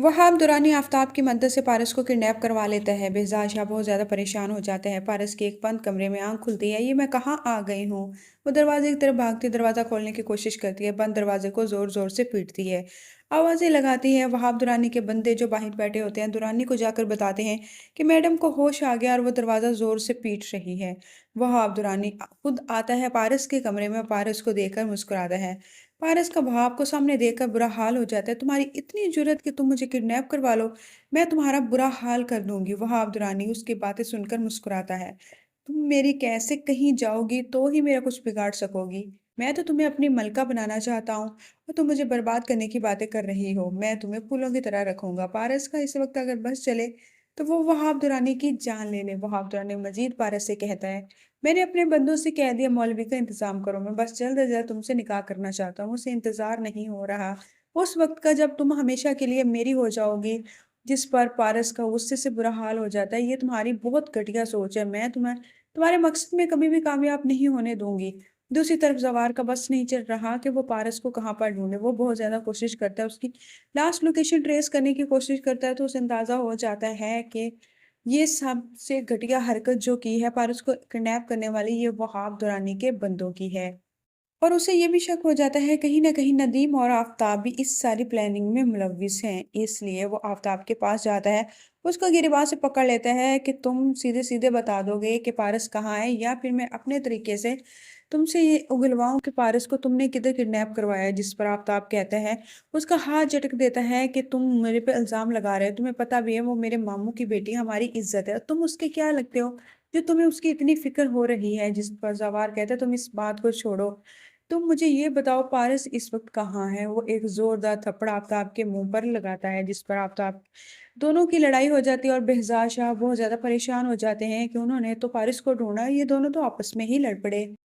वहाब दुरानी आफताब की मदद से पारस को किडनैप करवा लेता है। बेहजाद शाह बहुत ज्यादा परेशान हो जाता है। पारस के एक बंद कमरे में आंख खुलती है। ये मैं कहाँ आ गई हूँ। वो दरवाजे की तरफ भागती दरवाजा खोलने की कोशिश करती है। बंद दरवाजे को जोर जोर से पीटती है। आवाजें लगाती है। वहाब दुरानी के बंदे जो बाहर बैठे होते हैं दुरानी को जाकर बताते हैं कि मैडम को होश आ गया और वो दरवाजा जोर से पीट रही है। वहाब दुरानी खुद आता है पारस के कमरे में। पारस को देखकर मुस्कुराता है। पारस का भाव को सामने देखकर बुरा हाल हो जाता है। तुम्हारी इतनी जुर्रत कि तुम मुझे किडनैप करवा लो। मैं तुम्हारा बुरा हाल कर दूंगी। वह अब्दुरानी उसकी बातें सुनकर मुस्कुराता है। तुम मेरी कैसे कहीं जाओगी तो ही मेरा कुछ बिगाड़ सकोगी। मैं तो तुम्हें अपनी मलका बनाना चाहता हूँ और तुम मुझे बर्बाद करने की बातें कर रही हो। मैं तुम्हें फूलों की तरह रखूंगा। पारस का इस वक्त अगर बस चले तो वो वहाब दुरानी की जान ले ले। वहाब दुरानी मजीद पारस से कहता है, मैंने अपने बंदों से कह दिया मौलवी का इंतजाम करो। मैं बस जल्द अज जल्द तुमसे निकाह करना चाहता हूँ। मुझसे इंतजार नहीं हो रहा उस वक्त का जब तुम हमेशा के लिए मेरी हो जाओगी। जिस पर पारस का गुस्से से बुरा हाल हो जाता है। ये तुम्हारी बहुत घटिया सोच है। मैं तुम्हारे मकसद में कभी भी कामयाब नहीं होने दूंगी। दूसरी तरफ जवार का बस नहीं चल रहा कि वो पारस को कहाँ पर ढूंढे। वो बहुत ज्यादा कोशिश करता है। उसकी लास्ट लोकेशन ट्रेस करने की कोशिश करता है तो उसे अंदाजा हो जाता है कि ये सबसे घटिया हरकत जो की है पारस को किडनैप करने वाली ये वहाब दुरानी के बंदों की है। और उसे ये भी शक हो जाता है कहीं ना कहीं नदीम और आफताब भी इस सारी प्लानिंग में मुलविस हैं। इसलिए वो आफताब के पास जाता है। उसको गिरबान से पकड़ लेता है कि तुम सीधे सीधे बता दोगे कि पारस कहाँ है या फिर मैं अपने तरीके से तुमसे ये उगलवाऊं कि पारस को तुमने किधर किडनैप करवाया है। जिस पर आफताब कहता है, उसका हाथ झटक देता है कि तुम मेरे पे इल्जाम लगा रहे हो। तुम्हें पता भी है वो मेरे मामू की बेटी हमारी इज्जत है। तुम उसके क्या लगते हो जो तुम्हें उसकी इतनी फिक्र हो रही है। जिस पर जवार कहता है तुम इस बात को छोड़ो। तुम मुझे ये बताओ पारस इस वक्त कहाँ है। वो एक जोरदार थप्पड़ आफताब के मुंह पर लगाता है। जिस पर आफताब दोनों की लड़ाई हो जाती है और बेहजाद शाह बहुत ज्यादा परेशान हो जाते हैं कि उन्होंने तो पारस को ढूंढा, ये दोनों तो आपस में ही लड़ पड़े।